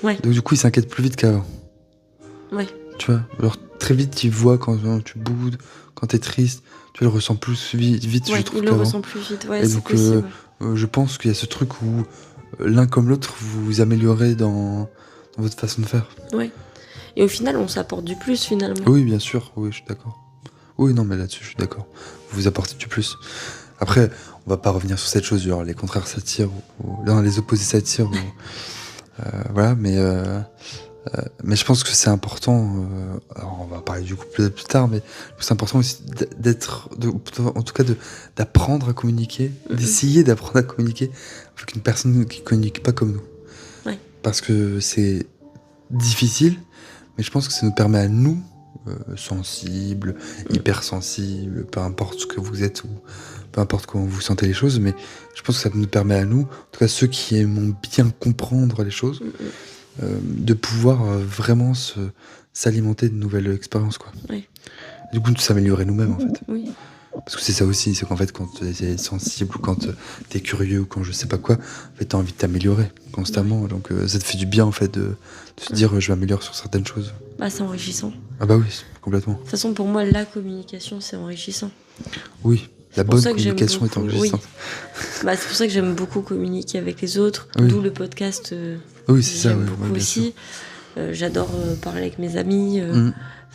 Ouais. Donc du coup, il s'inquiète plus vite qu'avant. Ouais. Tu vois, alors très vite, il voit quand tu boudes, quand t'es triste, tu le ressens plus vite, je trouve, il le ressent plus vite, ouais, et c'est donc, possible. Je pense qu'il y a ce truc où l'un comme l'autre, vous vous améliorez dans votre façon de faire. Ouais. Et au final, on s'apporte du plus, finalement. Oui, bien sûr, oui, je suis d'accord. Oui, non, mais là-dessus, je suis d'accord. Vous apportez du plus. Après, on va pas revenir sur cette chose, genre les contraires s'attirent, non, les opposés s'attirent, voilà, mais je pense que c'est important, alors on va parler du coup plus tard, mais c'est important aussi en tout cas d'apprendre à communiquer, d'essayer d'apprendre à communiquer avec une personne qui communique pas comme nous. Ouais. Parce que c'est difficile, mais je pense que ça nous permet à nous, sensibles, hypersensibles, peu importe ce que vous êtes ou peu importe comment vous sentez les choses, mais je pense que ça nous permet à nous, en tout cas ceux qui aiment bien comprendre les choses, de pouvoir vraiment s'alimenter de nouvelles expériences, quoi. Oui. Du coup, de s'améliorer nous-mêmes, en fait. Oui. Parce que c'est ça aussi, c'est qu'en fait, quand t'es sensible ou quand t'es curieux ou quand je sais pas quoi, en fait, t'as envie de t'améliorer constamment. Ouais. Donc ça te fait du bien, en fait, de se dire je m'améliore sur certaines choses. C'est enrichissant. Ah bah oui, complètement. De toute façon, pour moi, la communication, c'est enrichissant. Oui. La bonne communication est enrichissante. Oui. C'est pour ça que j'aime beaucoup communiquer avec les autres, d'où le podcast. Oui, c'est ça, beaucoup aussi. J'adore parler avec mes amis,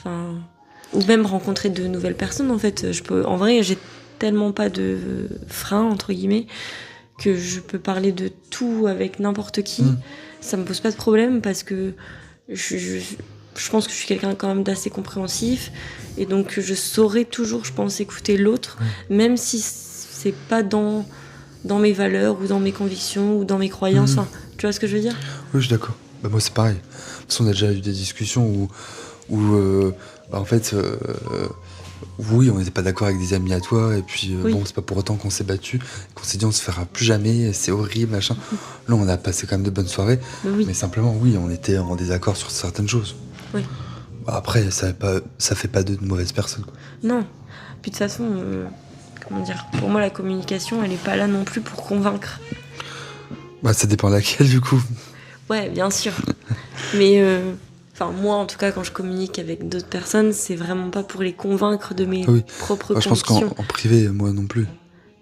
ou même rencontrer de nouvelles personnes. En fait, en vrai, j'ai tellement pas de frein entre guillemets que je peux parler de tout avec n'importe qui. Ça me pose pas de problème parce que je pense que je suis quelqu'un quand même d'assez compréhensif et donc je saurais toujours, je pense, écouter l'autre, même si c'est pas dans mes valeurs ou dans mes convictions ou dans mes croyances. Tu vois ce que je veux dire ? Oui, je suis d'accord. Moi, c'est pareil. De toute façon, on a déjà eu des discussions où en fait, oui, on n'était pas d'accord avec des amis à toi, et puis c'est pas pour autant qu'on s'est battu, qu'on s'est dit on se fera plus jamais, c'est horrible, machin. Là, on a passé quand même de bonnes soirées, mais simplement, oui, on était en désaccord sur certaines choses. Oui. Après, ça fait pas de mauvaises personnes, quoi. Non. Puis de toute façon, pour moi, la communication, elle est pas là non plus pour convaincre. Ça dépend laquelle, du coup. Ouais, bien sûr. Mais Enfin, moi, en tout cas, quand je communique avec d'autres personnes, c'est vraiment pas pour les convaincre de mes propres je pense convictions. qu'en privé, moi non plus.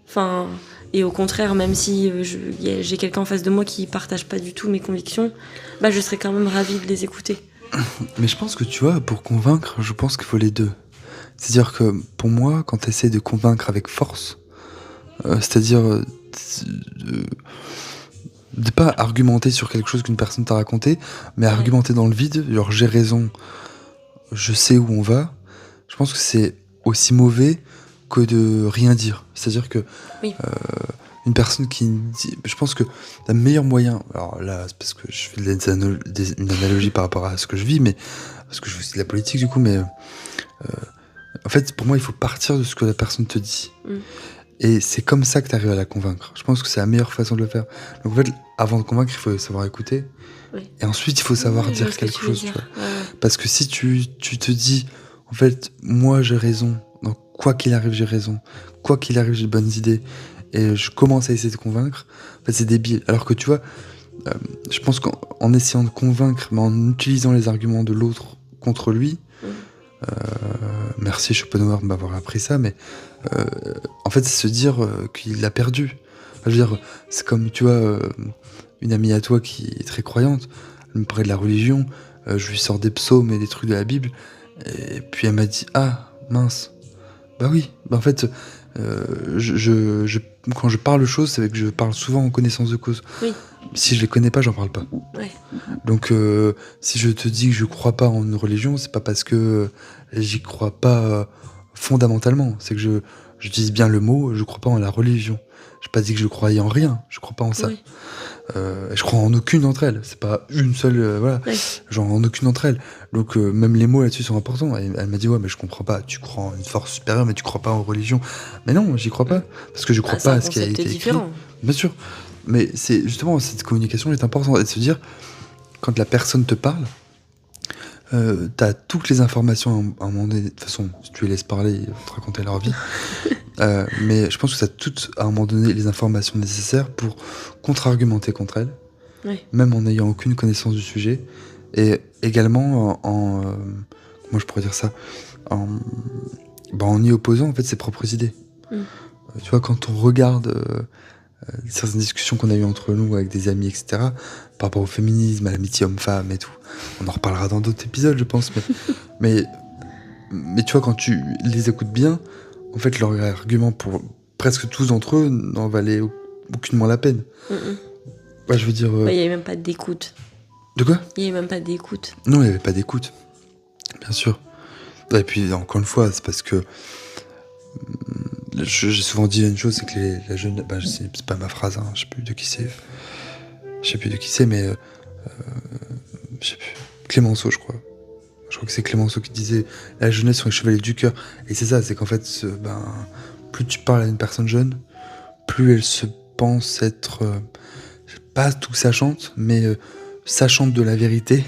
Enfin, et au contraire, même si j'ai quelqu'un en face de moi qui partage pas du tout mes convictions, je serais quand même ravie de les écouter. Mais je pense que, tu vois, pour convaincre, je pense qu'il faut les deux. C'est-à-dire que, pour moi, quand tu essaies de convaincre avec force, c'est-à-dire de pas argumenter sur quelque chose qu'une personne t'a raconté, mais argumenter dans le vide, genre j'ai raison, je sais où on va, je pense que c'est aussi mauvais que de rien dire. C'est-à-dire que une personne qui dit... Je pense que le meilleur moyen... Alors là, c'est parce que je fais une analogie par rapport à ce que je vis, mais parce que je fais aussi de la politique du coup, mais en fait, pour moi, il faut partir de ce que la personne te dit. Et c'est comme ça que tu arrives à la convaincre. Je pense que c'est la meilleure façon de le faire. Donc en fait, avant de convaincre, il faut savoir écouter. Et ensuite, il faut savoir dire quelque chose. Tu vois. Parce que si tu te dis, en fait, moi j'ai raison, donc quoi qu'il arrive, j'ai raison, quoi qu'il arrive, j'ai de bonnes idées, et je commence à essayer de convaincre, en fait, c'est débile. Alors que tu vois, je pense qu'en essayant de convaincre, mais en utilisant les arguments de l'autre contre lui, merci Schopenhauer de m'avoir appris ça, mais en fait, c'est se dire qu'il a perdu. Enfin, je veux dire, c'est comme, tu vois, une amie à toi qui est très croyante, elle me parlait de la religion, je lui sors des psaumes et des trucs de la Bible, et puis elle m'a dit, ah, mince, bah oui, bah en fait, quand je parle de choses, c'est que je parle souvent en connaissance de cause. Oui. Si je les connais pas, j'en parle pas. Ouais. Donc, si je te dis que je crois pas en une religion, c'est pas parce que j'y crois pas fondamentalement. C'est que j'utilise bien le mot, je crois pas en la religion. J'ai pas dit que je croyais en rien, je crois pas en ça. Oui. Je crois en aucune d'entre elles. C'est pas une seule, voilà. Oui. Genre en aucune d'entre elles. Donc même les mots là-dessus sont importants. Et elle m'a dit ouais mais je comprends pas. Tu crois en une force supérieure mais tu crois pas en religion. Mais non, j'y crois pas parce que je crois pas à ce qui a été écrit. Bien sûr. Mais c'est justement cette communication est importante et de se dire quand la personne te parle, t'as toutes les informations à un moment donné. De toute façon, si tu les laisses parler, ils vont te raconter leur vie. Mais je pense que t'as toutes à un moment donné les informations nécessaires pour contre-argumenter contre elle, même en n'ayant aucune connaissance du sujet, et également comment je pourrais dire ça, en y opposant en fait ses propres idées. Tu vois, quand on regarde certaines discussions qu'on a eues entre nous avec des amis, etc., par rapport au féminisme, à l'amitié homme-femme et tout, on en reparlera dans d'autres épisodes, je pense, mais tu vois, quand tu les écoutes bien, en fait, leurs arguments pour presque tous d'entre eux n'en valaient aucunement la peine. Ouais, je veux dire... Il n'y avait même pas d'écoute. De quoi ? Il n'y avait même pas d'écoute. Non, il n'y avait pas d'écoute. Bien sûr. Et puis, encore une fois, c'est parce que... J'ai souvent dit une chose, c'est que la jeune... c'est pas ma phrase, hein, je sais plus de qui c'est. Mais... je sais plus. Clémenceau, je crois. Je crois que c'est Clémenceau qui disait la jeunesse sont les chevaliers du cœur. Et c'est ça, c'est qu'en fait, plus tu parles à une personne jeune, plus elle se pense être pas tout sachante, mais sachante de la vérité.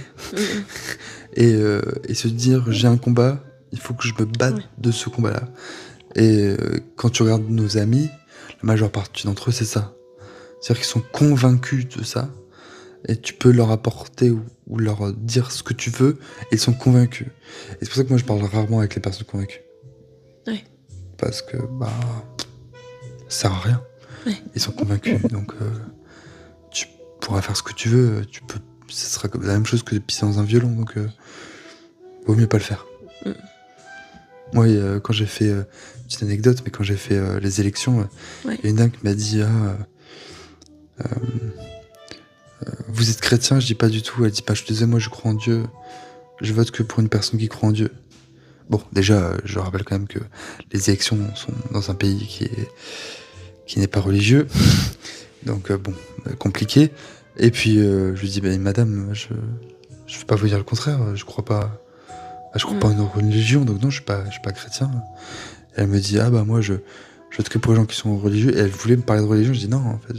et se dire j'ai un combat, il faut que je me batte de ce combat-là. Et quand tu regardes nos amis, la majeure partie d'entre eux, c'est ça. C'est-à-dire qu'ils sont convaincus de ça. Et tu peux leur apporter ou leur dire ce que tu veux, et ils sont convaincus. Et c'est pour ça que moi je parle rarement avec les personnes convaincues. Ouais. Parce que ça sert à rien. Ouais. Ils sont convaincus, donc tu pourras faire ce que tu veux. Ce sera la même chose que de pisser dans un violon, donc vaut mieux pas le faire. Moi, quand j'ai fait petite anecdote, mais quand j'ai fait les élections, il y a une dame qui m'a dit vous êtes chrétien? Je dis pas du tout. Elle dit je suis désolé, moi je crois en Dieu. Je vote que pour une personne qui croit en Dieu. Bon, déjà, je rappelle quand même que les élections sont dans un pays qui n'est pas religieux. Donc compliqué. Et puis je lui dis madame, je vais pas vous dire le contraire. Je crois pas. Je crois pas en une religion, donc non, je suis pas chrétien. Et elle me dit moi je vote que pour les gens qui sont religieux. Et elle voulait me parler de religion. Je dis non, en fait.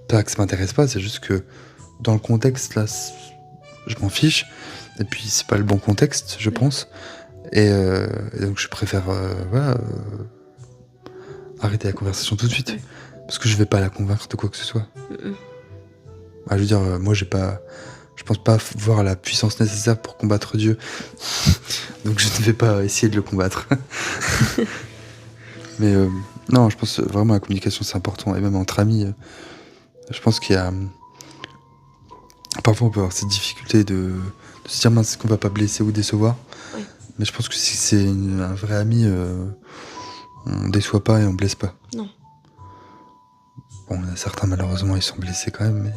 Pas que ça m'intéresse pas, c'est juste que dans le contexte là, je m'en fiche. Et puis c'est pas le bon contexte, je pense. Et donc je préfère arrêter la conversation tout de suite, parce que je vais pas la convaincre de quoi que ce soit. Je veux dire, moi j'ai pas Je pense pas voir la puissance nécessaire pour combattre Dieu. Donc je ne vais pas essayer de le combattre. Mais non, je pense vraiment la communication c'est important. Et même entre amis, je pense qu'il y a... Parfois on peut avoir cette difficulté de se dire mince, est-ce qu'on va pas blesser ou décevoir. Oui. Mais je pense que si c'est un vrai ami, on déçoit pas et on blesse pas. Non. Bon, il y en a certains malheureusement ils sont blessés quand même, mais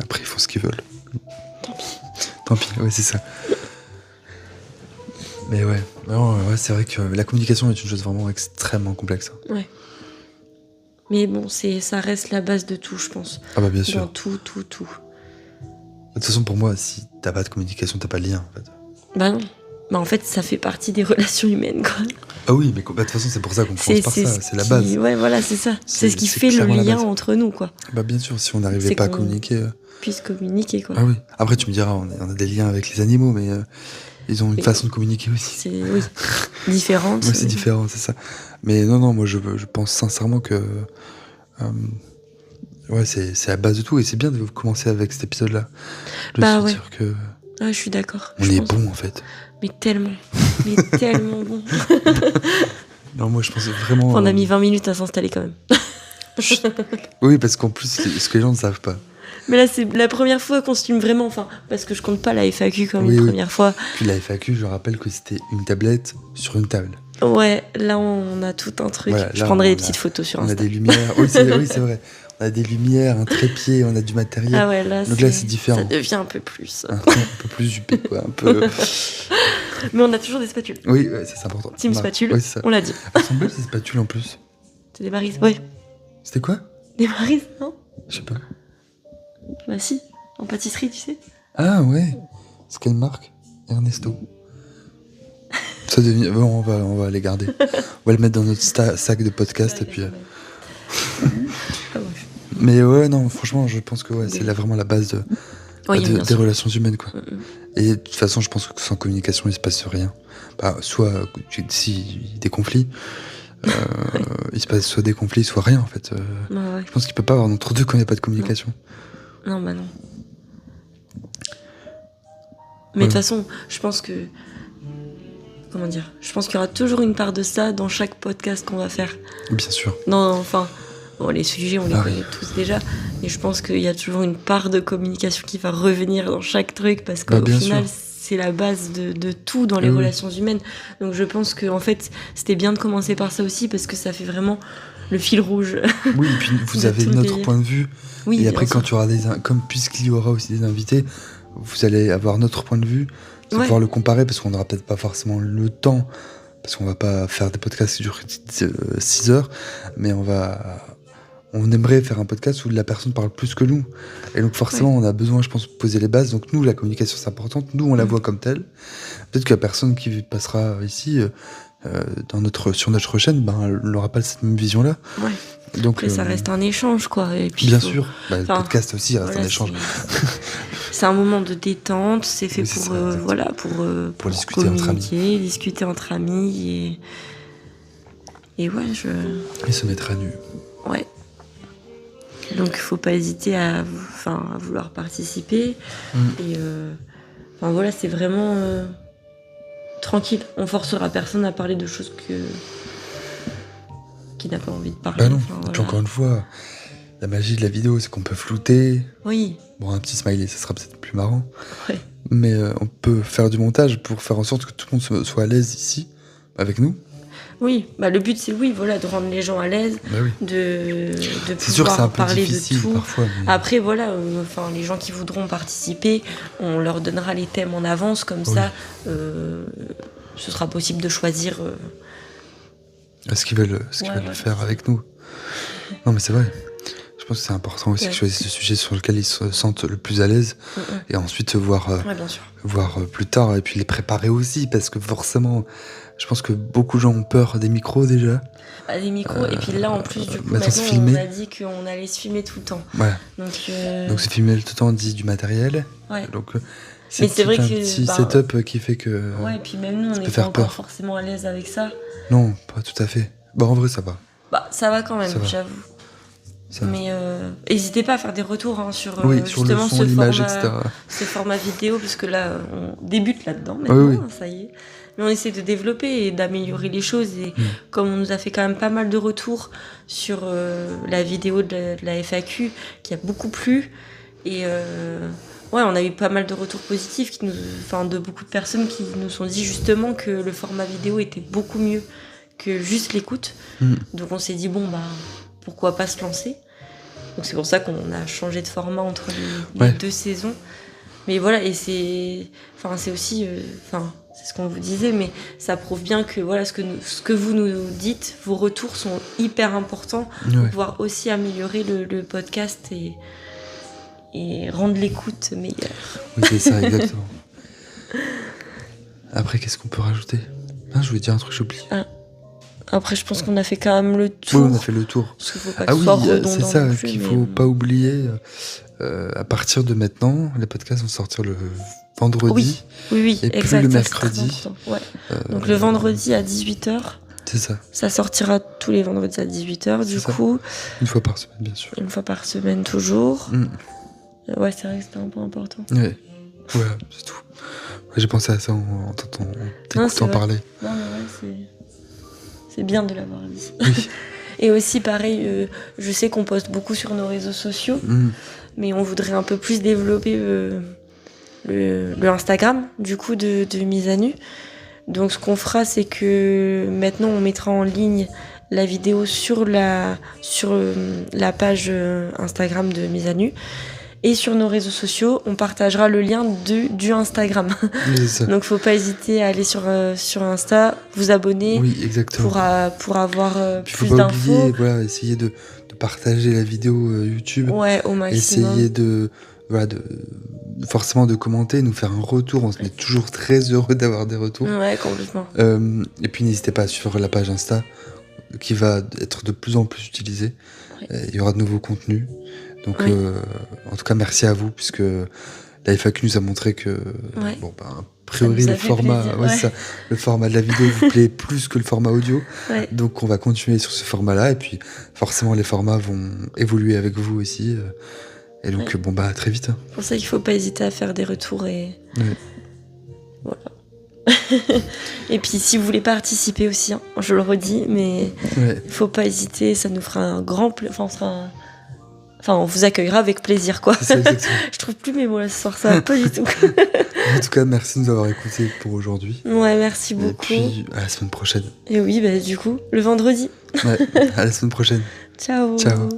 après ils font ce qu'ils veulent. Tant pis. Tant pis, ouais c'est ça. Mais ouais, non, ouais, c'est vrai que la communication est une chose vraiment extrêmement complexe. Ouais. Mais bon, ça reste la base de tout, je pense. Ah bah bien sûr. Dans tout. De toute façon, pour moi, si t'as pas de communication, t'as pas de lien, en fait. Bah non. Bah en fait, ça fait partie des relations humaines, quoi. Ah oui, mais de toute façon, c'est pour ça qu'on commence par ça, c'est la base. Ouais, voilà, c'est ça. C'est ce qui fait le lien entre nous, quoi. Bah bien sûr, si on n'arrivait pas à communiquer... Puisse communiquer, quoi. Ah oui. Après, tu me diras, on a des liens avec les animaux, mais ils ont une façon de communiquer aussi. C'est, oui, différente. Ouais, c'est différent, c'est ça. Mais non, moi, je pense sincèrement que... ouais, c'est la base de tout, et c'est bien de commencer avec cet épisode-là. Bah ouais. Dire que ah, je suis d'accord. on est bon, en fait. Mais tellement bon. Non, moi, je pense vraiment... On a mis 20 minutes à s'installer, quand même. Oui, parce qu'en plus, ce que les gens ne savent pas. Mais là, c'est la première fois qu'on se filme vraiment, enfin, parce que je compte pas la FAQ comme une première fois. Puis la FAQ, je rappelle que c'était une tablette sur une table. Ouais, là, on a tout un truc. Voilà, je prendrai des petites photos sur Insta. On a des lumières. Oui, c'est vrai. On a des lumières, un trépied, on a du matériel. Ah ouais, là, donc là, c'est différent. Ça devient un peu plus. Un peu plus huppé, quoi. Un peu... Mais on a toujours des spatules. Oui, ouais, c'est important. Team spatule, oui, c'est ça. on l'a dit. Elles sont belles, ces spatules, en plus. C'est des Maryse, ouais. C'était quoi? Des Maryse, non? Je sais pas. Bah si, en pâtisserie, tu sais. Ah ouais. C'est quelle marque? Ernesto. Ça devient... Bon, on va les garder. On va le mettre dans notre sac de podcast, et puis... Mais ouais, non, franchement, je pense que c'est vraiment la base des relations humaines, quoi. Et de toute façon, je pense que sans communication, il se passe rien. Bah, soit si des conflits, il se passe soit des conflits, soit rien, en fait. Je pense qu'il peut pas avoir d'entre deux quand il n'y a pas de communication. Non, bah non. Mais de toute façon, je pense que... Comment dire? Je pense qu'il y aura toujours une part de ça dans chaque podcast qu'on va faire. Bien sûr. Non, enfin... Bon, les sujets, on les connaît tous déjà, mais je pense qu'il y a toujours une part de communication qui va revenir dans chaque truc, parce qu'au final, c'est la base de tout dans les relations humaines. Donc je pense que en fait, c'était bien de commencer par ça aussi, parce que ça fait vraiment le fil rouge. Oui, et puis vous avez notre point de vue, et après quand tu auras puisqu'il y aura aussi des invités, vous allez avoir notre point de vue, vous allez pouvoir le comparer, parce qu'on n'aura peut-être pas forcément le temps, parce qu'on va pas faire des podcasts qui durent 6 heures, mais on aimerait faire un podcast où la personne parle plus que nous. Et donc forcément, on a besoin, je pense, de poser les bases. Donc nous, la communication, c'est importante. Nous, on la voit comme telle. Peut-être que la personne qui passera ici, sur notre chaîne, elle n'aura pas cette même vision-là. Ouais. Donc, ça reste un échange, quoi. Et puis, bien sûr. Le podcast aussi reste un échange. C'est un moment de détente. C'est fait pour discuter entre amis. Discuter entre amis. Et ouais, Et se mettre à nu. Ouais. Donc, il faut pas hésiter à vouloir participer. Et voilà, c'est vraiment tranquille. On forcera personne à parler de choses qui n'a pas envie de parler. Bah non. Et puis encore une fois, la magie de la vidéo, c'est qu'on peut flouter. Oui. Bon, un petit smiley, ça sera peut-être plus marrant. Ouais. Mais on peut faire du montage pour faire en sorte que tout le monde soit à l'aise ici, avec nous. Oui, le but c'est de rendre les gens à l'aise, de c'est sûr que c'est un peu parler difficile de tout. Parfois, mais... Après les gens qui voudront participer, on leur donnera les thèmes en avance, comme ça, ce sera possible de choisir ce qu'ils veulent faire avec nous. Non mais c'est vrai. Je pense que c'est important aussi de choisir ce sujet sur lequel ils se sentent le plus à l'aise, et ensuite voir plus tard, et puis les préparer aussi, parce que forcément, je pense que beaucoup de gens ont peur des micros déjà. Des micros, et puis là en plus du coup maintenant on a dit qu'on allait se filmer tout le temps. Voilà. Donc se filmer tout le temps dit du matériel. Ouais. Donc c'est vrai un petit setup qui fait que. Ouais, et puis même nous on n'est pas encore forcément à l'aise avec ça. Non, pas tout à fait. En vrai ça va. Ça va quand même, j'avoue. Ça. Mais n'hésitez pas à faire des retours sur, sur le justement son, l'image, etc. ce format vidéo, parce que là, on débute là-dedans maintenant, ça y est. Mais on essaie de développer et d'améliorer les choses. Et comme on nous a fait quand même pas mal de retours sur la vidéo de la FAQ, qui a beaucoup plu, et on a eu pas mal de retours positifs, de beaucoup de personnes qui nous ont dit justement que le format vidéo était beaucoup mieux que juste l'écoute. Donc on s'est dit, pourquoi pas se lancer. Donc c'est pour ça qu'on a changé de format entre les 2 saisons. Mais voilà, et c'est aussi, c'est ce qu'on vous disait, mais ça prouve bien que voilà, ce que vous nous dites, vos retours sont hyper importants pour pouvoir aussi améliorer le podcast et rendre l'écoute meilleure. Oui, c'est ça, exactement. Après, qu'est-ce qu'on peut rajouter ? Je voulais dire un truc, j'oublie. Après, je pense qu'on a fait quand même le tour. Oui, on a fait le tour. Parce qu'il faut pas que ce soit redondant. C'est ça qu'il faut pas oublier. À partir de maintenant, les podcasts vont sortir le vendredi. Oui, et exact. Plus le mercredi. Donc le vendredi à 18h. C'est ça. Ça sortira tous les vendredis à 18h, du coup. Une fois par semaine, bien sûr. Une fois par semaine, toujours. Ouais, c'est vrai que c'était un point important. Ouais, voilà, c'est tout. J'ai pensé à ça en t'écoutant parler. Non, mais ouais, c'est bien de l'avoir dit. Oui. Et aussi, pareil, je sais qu'on poste beaucoup sur nos réseaux sociaux, mais on voudrait un peu plus développer le Instagram, du coup, de Mise à Nu. Donc, ce qu'on fera, c'est que maintenant, on mettra en ligne la vidéo sur la page Instagram de Mise à Nu. Et sur nos réseaux sociaux, on partagera le lien du Instagram. Donc, faut pas hésiter à aller sur Insta, vous abonner. Oui, exactement. Pour avoir plus d'infos. Faut pas oublier, voilà, essayer de partager la vidéo YouTube. Ouais, au maximum. Essayer forcément de commenter, nous faire un retour. On se met toujours très heureux d'avoir des retours. Ouais, complètement. Et puis, n'hésitez pas à suivre la page Insta, qui va être de plus en plus utilisée. Il y aura de nouveaux contenus. Donc, en tout cas, merci à vous, puisque la FAQ nous a montré que, a priori, le format de la vidéo vous plaît plus que le format audio. Donc, on va continuer sur ce format-là. Et puis, forcément, les formats vont évoluer avec vous aussi. Et donc, à très vite. C'est pour ça qu'il ne faut pas hésiter à faire des retours. Et voilà. Et puis, si vous voulez participer aussi, je le redis, mais il ne faut pas hésiter. Ça nous fera un grand plaisir. On vous accueillera avec plaisir, quoi. C'est ça, je trouve plus mes mots là ce soir, ça va pas du tout. En tout cas, merci de nous avoir écoutés pour aujourd'hui. Ouais, merci beaucoup. Et puis, à la semaine prochaine. Et oui, du coup, le vendredi. Ouais, à la semaine prochaine. Ciao. Ciao.